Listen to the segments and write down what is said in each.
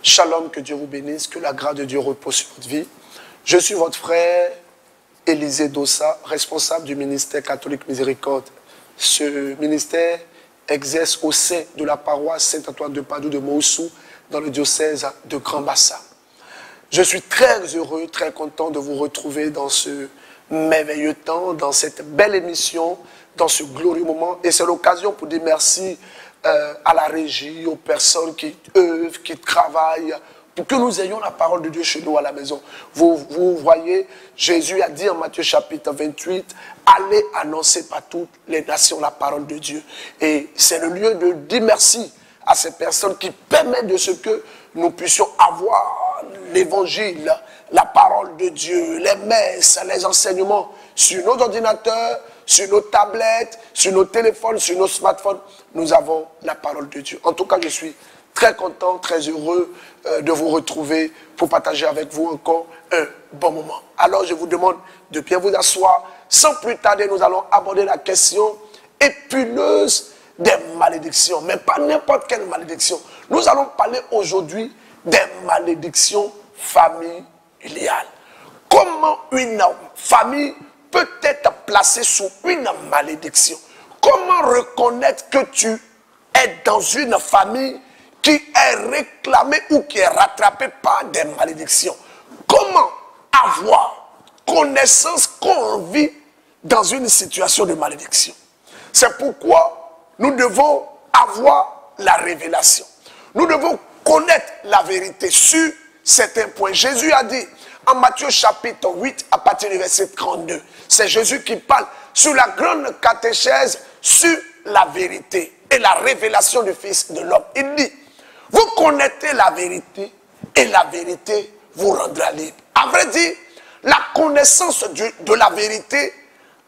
Shalom, que Dieu vous bénisse, que la grâce de Dieu repose sur votre vie. Je suis votre frère Élisée Dossa, responsable du ministère catholique Miséricorde. Ce ministère exerce au sein de la paroisse Saint-Antoine de Padoue de Moussou, dans le diocèse de Grand Bassam. Je suis très heureux, très content de vous retrouver dans ce merveilleux temps, dans cette belle émission, dans ce glorieux moment. Et c'est l'occasion pour dire merci à la régie, aux personnes qui œuvrent, qui travaillent, pour que nous ayons la parole de Dieu chez nous à la maison. Vous voyez, Jésus a dit en Matthieu chapitre 28, allez annoncer par toutes les nations la parole de Dieu. Et c'est le lieu de dire merci à ces personnes qui permettent de ce que nous puissions avoir l'évangile, la parole de Dieu, les messes, les enseignements sur nos ordinateurs, sur nos tablettes, sur nos téléphones, sur nos smartphones. Nous avons la parole de Dieu. En tout cas, je suis très content, très heureux de vous retrouver pour partager avec vous encore un bon moment. Alors, je vous demande de bien vous asseoir. Sans plus tarder, nous allons aborder la question épineuse des malédictions. Mais pas n'importe quelle malédiction. Nous allons parler aujourd'hui des malédictions familiales. Comment une famille peut être placée sous une malédiction? Comment reconnaître que tu es dans une famille qui est réclamée ou qui est rattrapée par des malédictions? Comment avoir connaissance qu'on vit dans une situation de malédiction? C'est pourquoi nous devons avoir la révélation. Nous devons connaître la vérité sur certains points. Jésus a dit en Matthieu chapitre 8 à partir du verset 32. C'est Jésus qui parle sur la grande catéchèse sur la vérité et la révélation du Fils de l'homme. Il dit, vous connaissez la vérité et la vérité vous rendra libre. À vrai dire, la connaissance de la vérité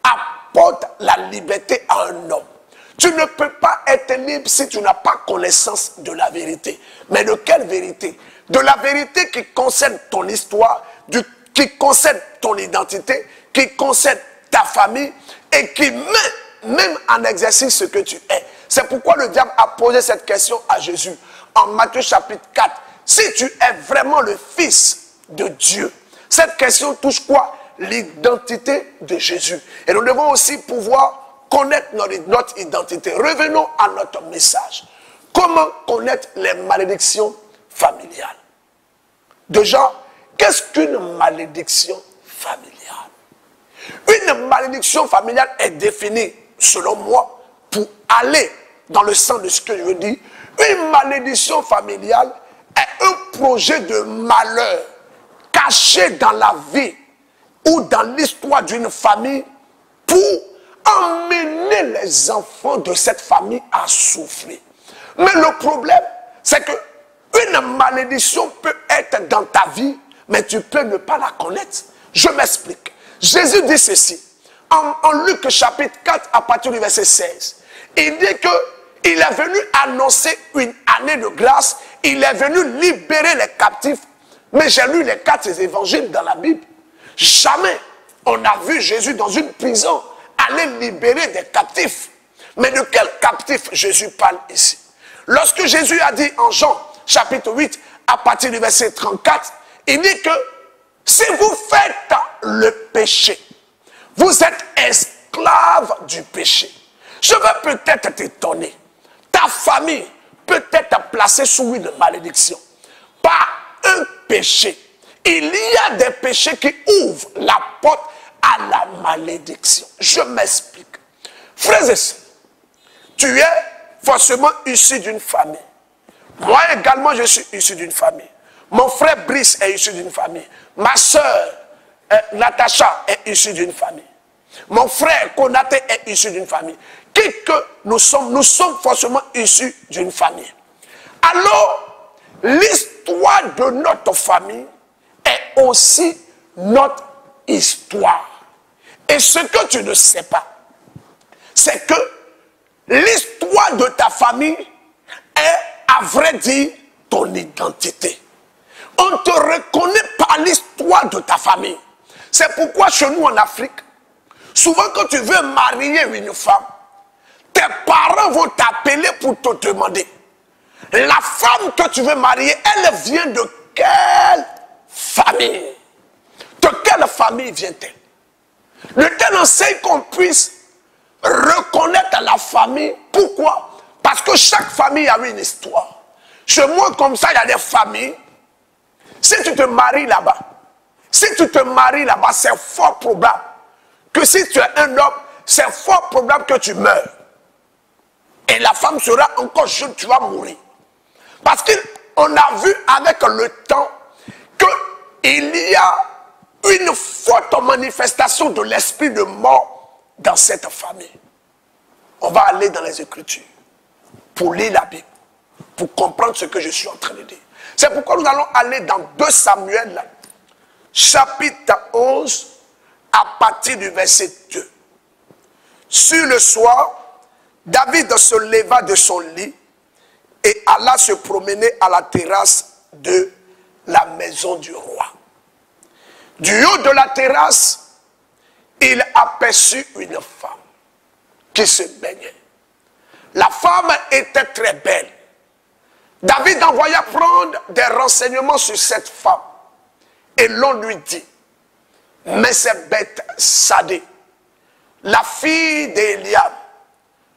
apporte la liberté à un homme. Tu ne peux pas être libre si tu n'as pas connaissance de la vérité. Mais de quelle vérité? De la vérité qui concerne ton histoire, qui concerne ton identité, qui concerne ta famille et qui met même en exercice ce que tu es. C'est pourquoi le diable a posé cette question à Jésus en Matthieu chapitre 4. Si tu es vraiment le Fils de Dieu, cette question touche quoi? L'identité de Jésus. Et nous devons aussi pouvoir connaître notre identité. Revenons à notre message. Comment connaître les malédictions familiales? Déjà, qu'est-ce qu'une malédiction familiale? Une malédiction familiale est définie, selon moi, pour aller dans le sens de ce que je veux dire. Une malédiction familiale est un projet de malheur caché dans la vie ou dans l'histoire d'une famille pour emmener les enfants de cette famille à souffrir. Mais le problème, c'est que une malédiction peut être dans ta vie, mais tu peux ne pas la connaître. Je m'explique. Jésus dit ceci, en Luc chapitre 4, à partir du verset 16. Il dit qu'il est venu annoncer une année de grâce, il est venu libérer les captifs. Mais j'ai lu les 4 évangiles dans la Bible. Jamais on a vu Jésus dans une prison aller libérer des captifs. Mais de quel captif Jésus parle ici? Lorsque Jésus a dit en Jean chapitre 8, à partir du verset 34, il dit que si vous faites le péché, vous êtes esclave du péché. Je vais peut-être t'étonner. Ta famille peut être placée sous une malédiction par un péché. Il y a des péchés qui ouvrent la porte à la malédiction. Je m'explique. Frères et sœurs, tu es forcément issu d'une famille. Moi également, je suis issu d'une famille. Mon frère Brice est issu d'une famille. Ma soeur Natacha est issue d'une famille. Mon frère Konaté est issu d'une famille. Qui que nous sommes forcément issus d'une famille. Alors, l'histoire de notre famille est aussi notre histoire. Et ce que tu ne sais pas, c'est que l'histoire de ta famille est, à vrai dire, ton identité. On te reconnaît par l'histoire de ta famille. C'est pourquoi chez nous en Afrique, souvent quand tu veux marier une femme, tes parents vont t'appeler pour te demander, La femme que tu veux marier, elle vient de quelle famille? De quelle famille vient-elle? Le tel enseigne qu'on puisse reconnaître la famille. Pourquoi? Parce que chaque famille a une histoire. Chez moi, comme ça, il y a des familles. Si tu te maries là-bas, c'est fort probable que si tu es un homme, c'est fort probable que tu meurs. Et la femme sera encore jeune, tu vas mourir. Parce qu'on a vu avec le temps qu'il y a une forte manifestation de l'esprit de mort dans cette famille. On va aller dans les Écritures pour lire la Bible, pour comprendre ce que je suis en train de dire. C'est pourquoi nous allons aller dans 2 Samuel, chapitre 11, à partir du verset 2. Sur le soir, David se leva de son lit et alla se promener à la terrasse de la maison du roi. Du haut de la terrasse, il aperçut une femme qui se baignait. La femme était très belle. David envoya prendre des renseignements sur cette femme. Et l'on lui dit, mais c'est Beth-Sadé, la fille d'Eliab,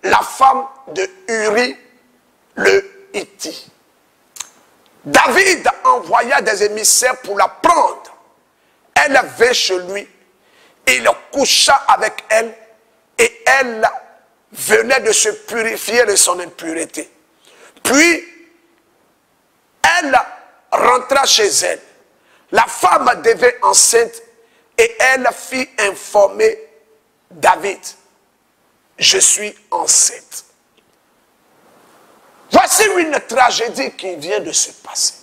la femme de Uri le Hitti. David envoya des émissaires pour la prendre. Elle vint chez lui. Il coucha avec elle et elle venait de se purifier de son impureté. Puis, elle rentra chez elle. La femme devint enceinte et elle fit informer David. Je suis enceinte. Voici une tragédie qui vient de se passer.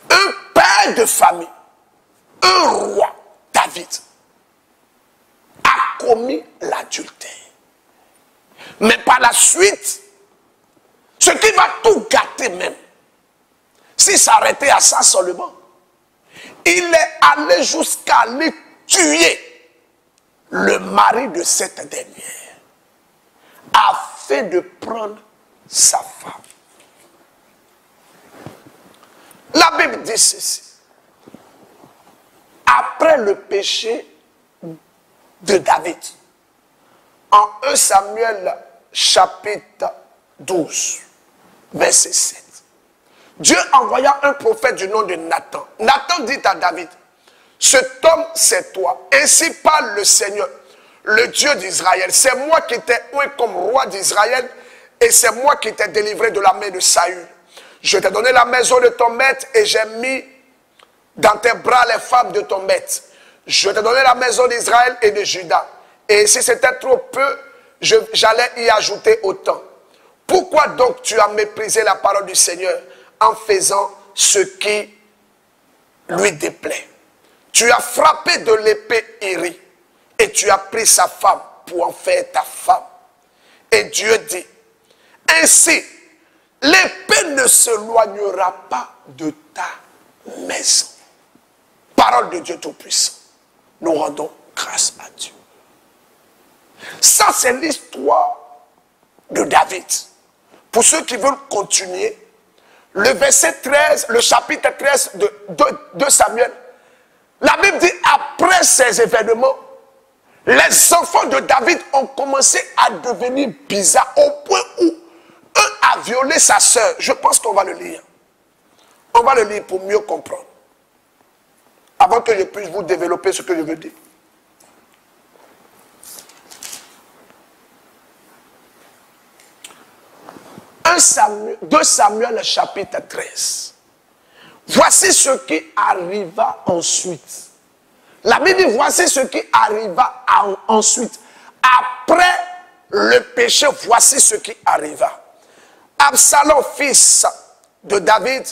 Un père de famille, un roi, David, a commis l'adultère. Mais par la suite, ce qui va tout gâter même, s'il s'arrêtait à ça seulement, il est allé jusqu'à aller tuer le mari de cette dernière, afin de prendre sa femme. La Bible dit ceci. Après le péché de David, en 1 Samuel chapitre 12, verset 7, Dieu envoya un prophète du nom de Nathan. Nathan dit à David, cet homme c'est toi, ainsi parle le Seigneur, le Dieu d'Israël. C'est moi qui t'ai oint comme roi d'Israël et c'est moi qui t'ai délivré de la main de Saül. Je t'ai donné la maison de ton maître et j'ai mis dans tes bras les femmes de ton maître. Je t'ai donné la maison d'Israël et de Juda. Et si c'était trop peu, j'allais y ajouter autant. Pourquoi donc tu as méprisé la parole du Seigneur en faisant ce qui lui déplaît? Tu as frappé de l'épée Iri et tu as pris sa femme pour en faire ta femme. Et Dieu dit, ainsi, l'épée ne s'éloignera pas de ta maison. Parole de Dieu Tout-Puissant. Nous rendons grâce à Dieu. Ça, c'est l'histoire de David. Pour ceux qui veulent continuer, le verset 13, le chapitre 13 de Samuel, la Bible dit, après ces événements, les enfants de David ont commencé à devenir bizarres au point où un a violé sa sœur. Je pense qu'on va le lire. On va le lire pour mieux comprendre. Avant que je puisse vous développer ce que je veux dire. 2 Samuel chapitre 13. Voici ce qui arriva ensuite. La Bible dit, voici ce qui arriva ensuite. Après le péché, voici ce qui arriva. Absalom, fils de David,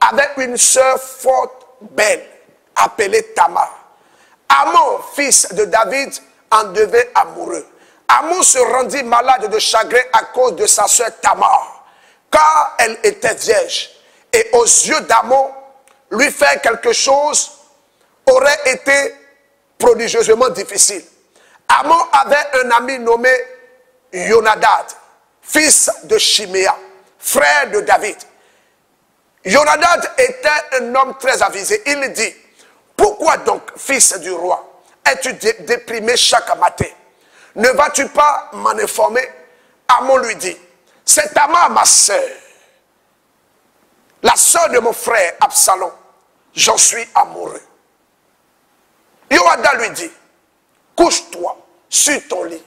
avait une sœur forte, belle, appelée Tamar. Amon, fils de David, en devint amoureux. Amon se rendit malade de chagrin à cause de sa sœur Tamar, car elle était vierge. Et aux yeux d'Amon, lui faire quelque chose aurait été prodigieusement difficile. Amon avait un ami nommé Jonadab, fils de Chiméa, frère de David. Jonadab était un homme très avisé. Il dit, pourquoi donc, fils du roi, es-tu déprimé chaque matin? Ne vas-tu pas m'en informer? Amon lui dit, c'est Tamar ma soeur, la soeur de mon frère Absalom. J'en suis amoureux. Jonadab lui dit, couche-toi sur ton lit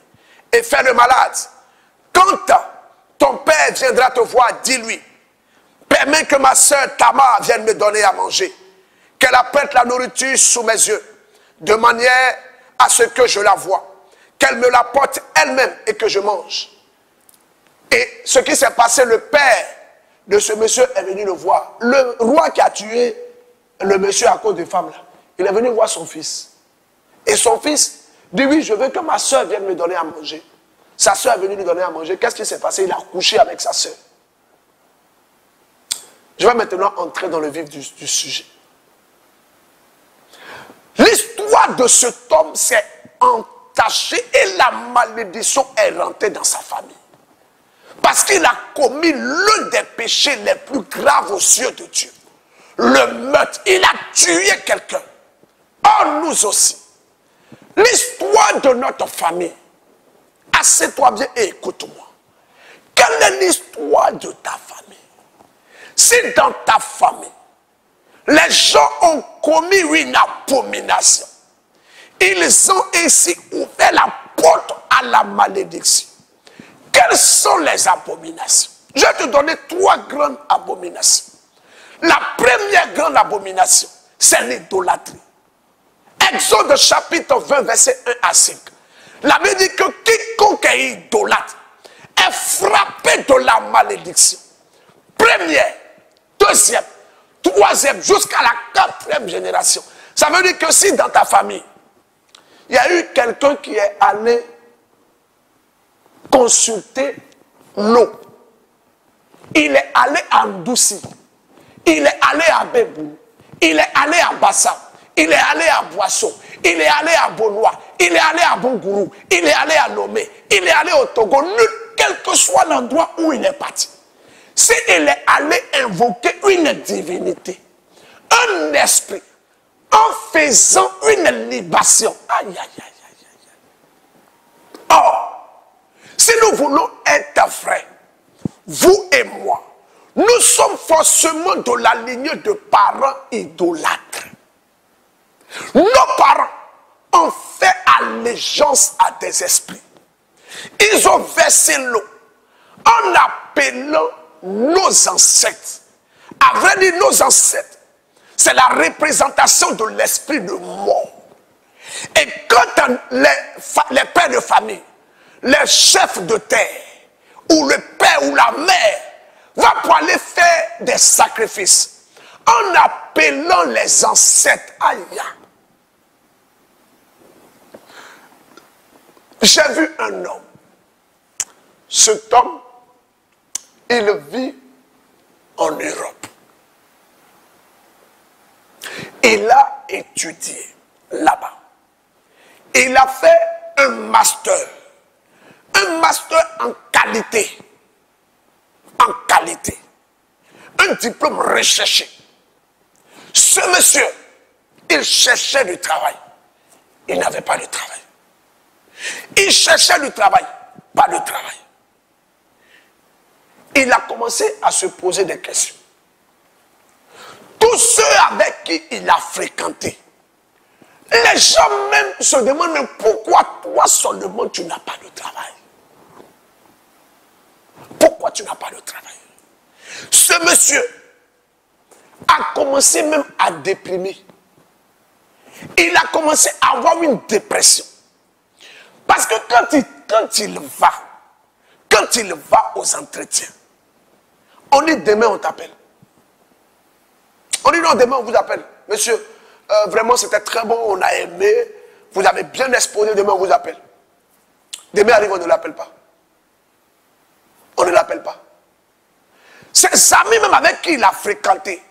et fais le malade. Quand ton père viendra te voir, dis-lui, permets que ma soeur Tamar vienne me donner à manger, qu'elle apprête la nourriture sous mes yeux, de manière à ce que je la voie, qu'elle me la porte elle-même et que je mange. Et ce qui s'est passé, le père de ce monsieur est venu le voir. Le roi qui a tué le monsieur à cause des femmes là, il est venu voir son fils. Et son fils dit, oui, je veux que ma soeur vienne me donner à manger. Sa soeur est venue lui donner à manger. Qu'est-ce qui s'est passé? Il a couché avec sa soeur. Je vais maintenant entrer dans le vif du sujet. L'histoire de cet homme s'est entachée et la malédiction est rentrée dans sa famille. Parce qu'il a commis l'un des péchés les plus graves aux yeux de Dieu. Le meurtre. Il a tué quelqu'un. Or, nous aussi. L'histoire de notre famille. Assieds-toi bien et écoute-moi. Quelle est l'histoire de ta famille? Si dans ta famille, les gens ont commis une abomination, ils ont ainsi ouvert la porte à la malédiction. Quelles sont les abominations? Je vais te donner 3 grandes abominations. La première grande abomination, c'est l'idolâtrie. Exode chapitre 20, verset 1 à 5. La Bible dit que quiconque est idolâtre est frappé de la malédiction. Première, deuxième, troisième, jusqu'à la 4e génération. Ça veut dire que si dans ta famille, il y a eu quelqu'un qui est allé consulter l'eau, il est allé à Ndouci, il est allé à Bébou, il est allé à Bassa, il est allé à Boisseau, il est allé à Bonois, il est allé à Bongourou, il est allé à Lomé, il est allé au Togo, quel que soit l'endroit où il est parti. S'il est allé invoquer une divinité, un esprit, en faisant une libation. Aïe, aïe, aïe, aïe, aïe. Or, si nous voulons être vrais, vous et moi, nous sommes forcément de la lignée de parents idolâtres. Nos parents ont fait allégeance à des esprits. Ils ont versé l'eau en appelant nos ancêtres. À vrai dire, nos ancêtres, c'est la représentation de l'esprit de mort. Et quand les pères de famille, les chefs de terre, ou le père ou la mère, va pour aller faire des sacrifices, en appelant les ancêtres, aïe. J'ai vu un homme. Cet homme, il vit en Europe. Il a étudié là-bas. Il a fait un master. Un master en qualité. En qualité. Un diplôme recherché. Ce monsieur, il cherchait du travail. Il n'avait pas de travail. Il cherchait du travail. Pas de travail. Il a commencé à se poser des questions. Tous ceux avec qui il a fréquenté, les gens même se demandent, mais pourquoi toi seulement tu n'as pas de travail? Pourquoi tu n'as pas de travail? Ce monsieur a commencé même à déprimer. Il a commencé à avoir une dépression. Parce que quand il va aux entretiens, on dit demain on t'appelle. On dit non, demain on vous appelle. Monsieur, vraiment c'était très bon, on a aimé, vous avez bien exposé, demain on vous appelle. Demain arrive, on ne l'appelle pas. On ne l'appelle pas. Ses amis même avec qui il a fréquenté,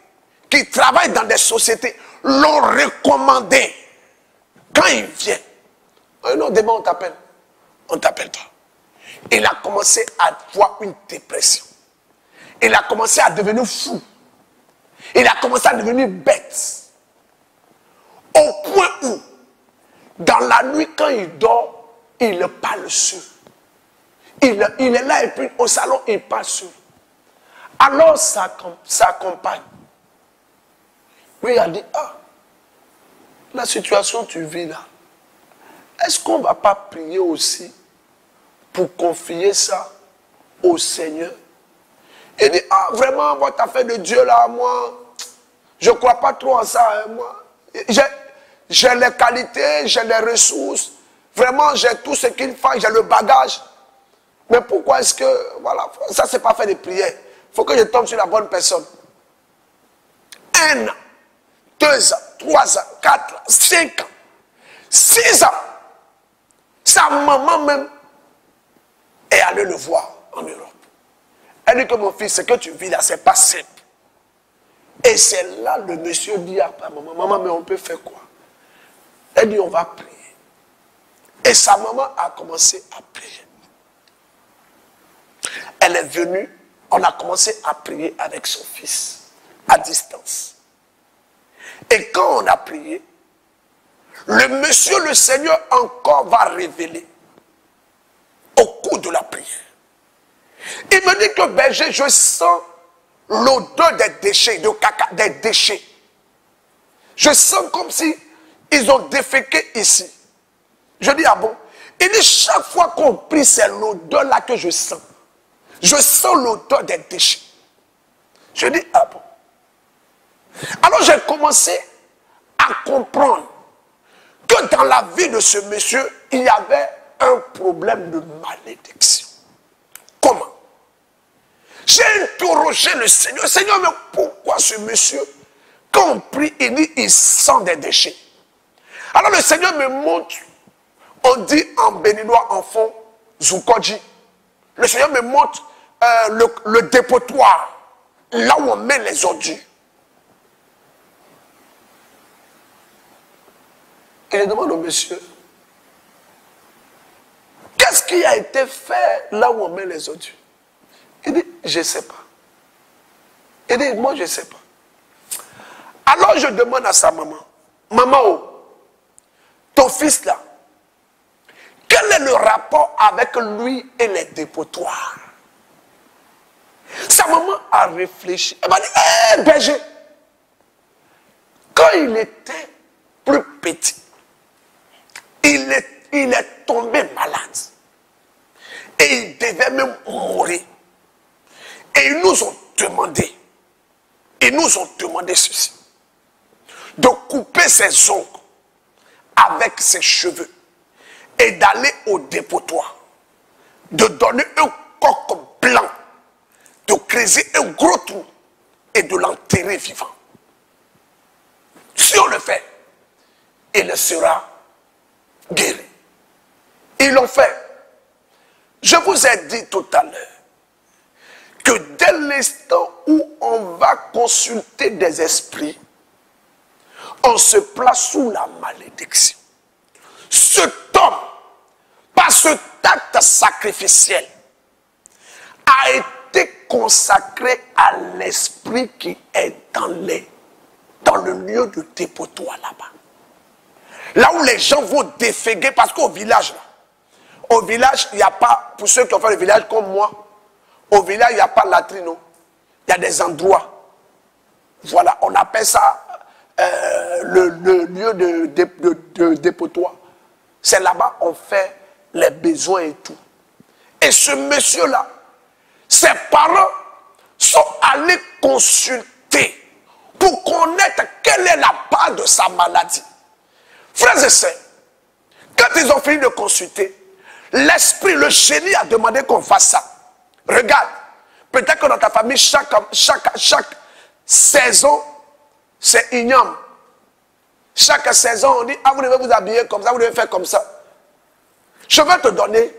qui travaillent dans des sociétés, l'ont recommandé. Quand il vient, oh non, demain on t'appelle. On ne t'appelle pas. il a commencé à avoir une dépression. Il a commencé à devenir fou. Il a commencé à devenir bête. Au point où, dans la nuit, quand il dort, il parle seul. Il est là et puis au salon, il parle seul. Alors sa compagne lui a dit, ah, la situation que tu vis là, est-ce qu'on ne va pas prier aussi pour confier ça au Seigneur? Il dit, ah, vraiment, votre affaire de Dieu là, moi, je ne crois pas trop en ça. Hein, moi, j'ai les qualités, j'ai les ressources, vraiment, j'ai tout ce qu'il faut, j'ai le bagage. Mais pourquoi est-ce que, voilà, ça, c'est pas fait de prière. Il faut que je tombe sur la bonne personne. 1 an, 2 ans, 3 ans, 4 ans, 5 ans, 6 ans. Sa maman même est allée le voir en Europe. Elle dit que mon fils, ce que tu vis là, c'est pas simple. Et c'est là le monsieur dit à maman, maman, mais on peut faire quoi? Elle dit, on va prier. Et sa maman a commencé à prier. Elle est venue, on a commencé à prier avec son fils, à distance. Et quand on a prié, le monsieur, le Seigneur encore va révéler au cours de la prière. Il me dit que berger, je sens l'odeur des déchets, de caca, des déchets. Je sens comme si ils ont déféqué ici. Je dis, ah bon? Il dit, chaque fois qu'on prie, c'est l'odeur là que je sens. Je sens l'odeur des déchets. Je dis, ah bon? Alors j'ai commencé à comprendre que dans la vie de ce monsieur, il y avait un problème de malédiction. Comment? J'ai interrogé le Seigneur. Seigneur, mais pourquoi ce monsieur, quand on prie, il dit, il sent des déchets? Alors le Seigneur me montre, on dit en béninois, en fond, Zoukodji. Le Seigneur me montre le dépotoir, là où on met les ordures. Et je demande au monsieur, qu'est-ce qui a été fait là où on met les ordures? Il dit, je ne sais pas. Il dit, moi je ne sais pas. Alors je demande à sa maman, maman, oh, ton fils là, quel est le rapport avec lui et les dépotoirs? Sa maman a réfléchi. Elle m'a dit, hé, berger, quand il était plus petit, il est tombé malade. Et il devait même mourir. Et ils nous ont demandé ceci, de couper ses ongles avec ses cheveux et d'aller au dépotoir, de donner un coq blanc, de creuser un gros trou et de l'enterrer vivant. Si on le fait, il sera guéri. Ils l'ont fait. Je vous ai dit tout à l'heure que dès l'instant où on va consulter des esprits, on se place sous la malédiction. Cet homme, par cet acte sacrificiel, a été consacré à l'esprit qui est dans le lieu de dépotoir là-bas. Là où les gens vont déféguer, parce qu'au village, il n'y a pas, pour ceux qui ont fait le village comme moi, au village, il n'y a pas de latrine. Il y a des endroits. Voilà, on appelle ça le lieu de dépotoir. C'est là-bas on fait les besoins et tout. Et ce monsieur-là, ses parents sont allés consulter pour connaître quelle est la part de sa maladie. Frères et sœurs, quand ils ont fini de consulter, l'esprit, le génie a demandé qu'on fasse ça. Regarde, peut-être que dans ta famille, chaque saison, c'est igname. Chaque saison, on dit, ah, vous devez vous habiller comme ça, vous devez faire comme ça. Je vais te donner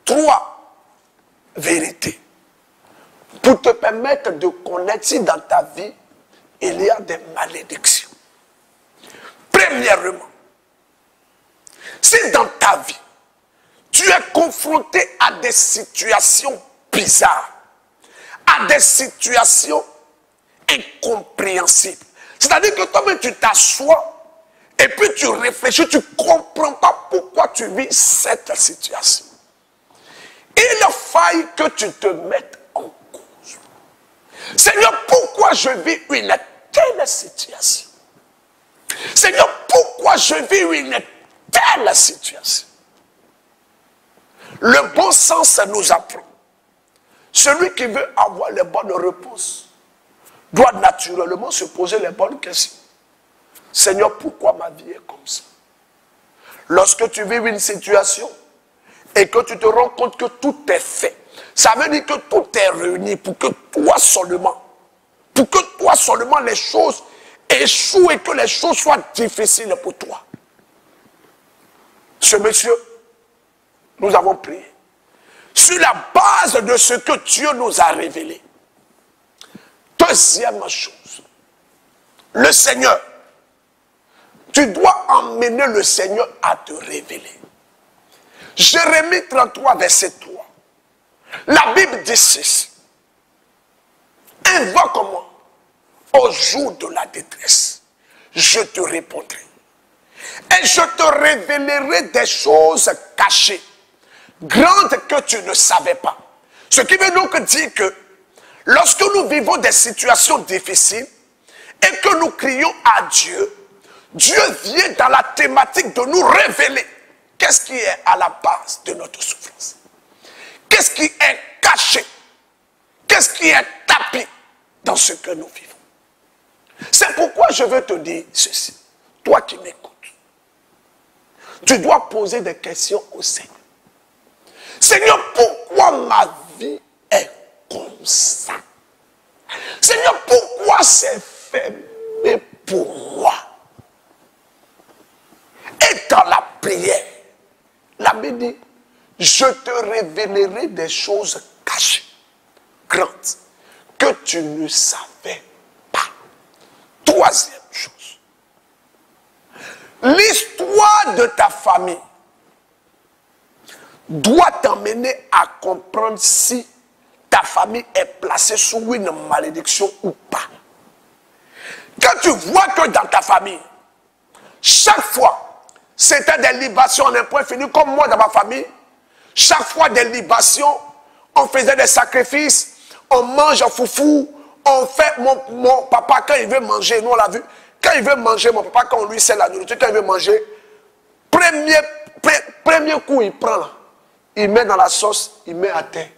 3 vérités pour te permettre de connaître si dans ta vie, il y a des malédictions. Premièrement, si dans ta vie, tu tu es confronté à des situations bizarres, à des situations incompréhensibles. C'est-à-dire que toi-même, tu t'assois et puis tu réfléchis, tu ne comprends pas pourquoi tu vis cette situation. Il faille que tu te mettes en cause. Seigneur, pourquoi je vis une telle situation? Seigneur, pourquoi je vis une telle situation? Le bon sens nous apprend. Celui qui veut avoir les bonnes réponses doit naturellement se poser les bonnes questions. Seigneur, pourquoi ma vie est comme ça? Lorsque tu vis une situation et que tu te rends compte que tout est fait, ça veut dire que tout est réuni pour que toi seulement les choses échouent et que les choses soient difficiles pour toi. Ce monsieur, nous avons prié sur la base de ce que Dieu nous a révélé. Deuxième chose, le Seigneur, tu dois emmener le Seigneur à te révéler. Jérémie 33, verset 3. La Bible dit ceci. Invoque-moi au jour de la détresse. Je te répondrai. Et je te révélerai des choses cachées, grandes que tu ne savais pas. Ce qui veut donc dire que lorsque nous vivons des situations difficiles et que nous crions à Dieu, Dieu vient dans la thématique de nous révéler qu'est-ce qui est à la base de notre souffrance. Qu'est-ce qui est caché? Qu'est-ce qui est tapis dans ce que nous vivons? C'est pourquoi je veux te dire ceci. Toi qui m'écoutes, tu dois poser des questions au Seigneur. Seigneur, pourquoi ma vie est comme ça? Seigneur, pourquoi c'est fermé pour moi? Et dans la prière, la Bible dit, je te révélerai des choses cachées, grandes, que tu ne savais pas. Troisième chose, l'histoire de ta famille doit t'emmener à comprendre si ta famille est placée sous une malédiction ou pas. Quand tu vois que dans ta famille, chaque fois, c'était des libations en un point fini, comme moi dans ma famille, chaque fois des libations, on faisait des sacrifices, on mange en foufou, on fait, mon papa quand il veut manger, nous on l'a vu, quand il veut manger, mon papa quand on lui sert la nourriture, quand il veut manger, premier coup il prend là, il met dans la sauce, il met à terre.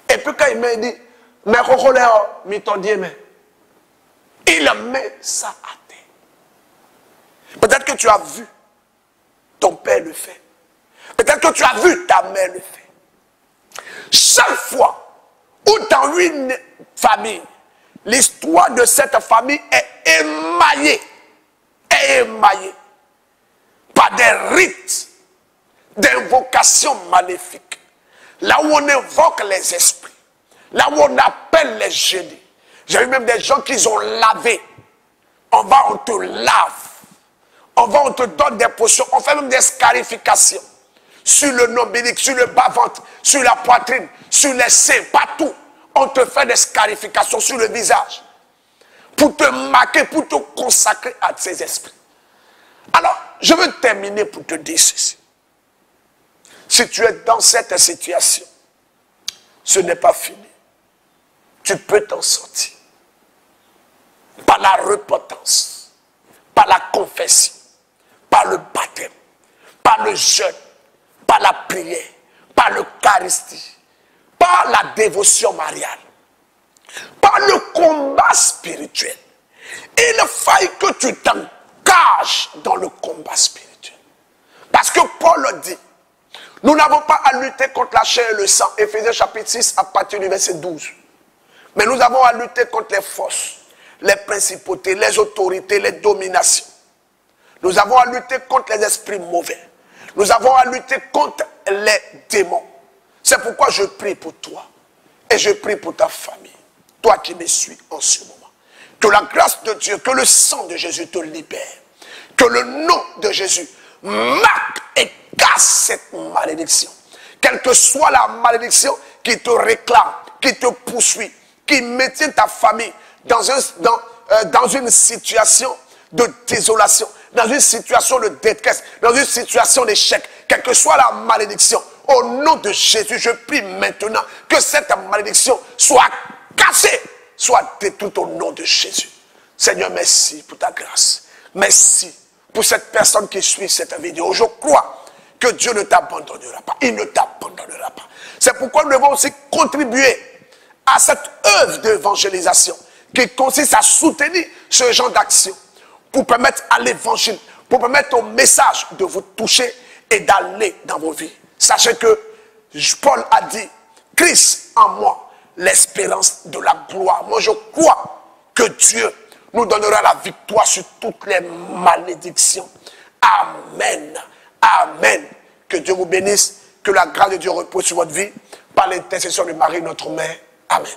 Et puis quand il met, il dit, mais il met ça à terre. Peut-être que tu as vu ton père le faire. Peut-être que tu as vu ta mère le faire. Chaque fois où dans une famille, l'histoire de cette famille est émaillée par des rites d'invocation maléfique. Là où on invoque les esprits, là où on appelle les génies. J'ai vu même des gens qui ont lavé. On te lave. On te donne des potions. On fait même des scarifications. Sur le nombilique, sur le bas-ventre, sur la poitrine, sur les seins, partout. On te fait des scarifications sur le visage. Pour te marquer, pour te consacrer à ces esprits. Alors, je veux terminer pour te dire ceci. Si tu es dans cette situation, ce n'est pas fini. Tu peux t'en sortir. Par la repentance, par la confession, par le baptême, par le jeûne, par la prière, par l'Eucharistie, par la dévotion mariale, par le combat spirituel. Il faille que tu t'engages dans le combat spirituel. Parce que Paul dit, nous n'avons pas à lutter contre la chair et le sang. Éphésiens chapitre 6 à partir du verset 12. Mais nous avons à lutter contre les forces, les principautés, les autorités, les dominations. Nous avons à lutter contre les esprits mauvais. Nous avons à lutter contre les démons. C'est pourquoi je prie pour toi. Et je prie pour ta famille. Toi qui me suis en ce moment. Que la grâce de Dieu, que le sang de Jésus te libère. Que le nom de Jésus marque et casse cette malédiction. Quelle que soit la malédiction qui te réclame, qui te poursuit, qui maintient ta famille dans une situation de désolation, dans une situation de détresse, dans une situation d'échec, quelle que soit la malédiction, au nom de Jésus, je prie maintenant que cette malédiction soit cassée, soit détruite au nom de Jésus. Seigneur, merci pour ta grâce. Merci pour cette personne qui suit cette vidéo. Je crois que Dieu ne t'abandonnera pas. Il ne t'abandonnera pas. C'est pourquoi nous devons aussi contribuer à cette œuvre d'évangélisation qui consiste à soutenir ce genre d'action pour permettre à l'évangile, pour permettre au message de vous toucher et d'aller dans vos vies. Sachez que Paul a dit, Christ en moi, l'espérance de la gloire. Moi je crois que Dieu nous donnera la victoire sur toutes les malédictions. Amen. Amen. Que Dieu vous bénisse. Que la grâce de Dieu repose sur votre vie. Par l'intercession de Marie, notre mère. Amen.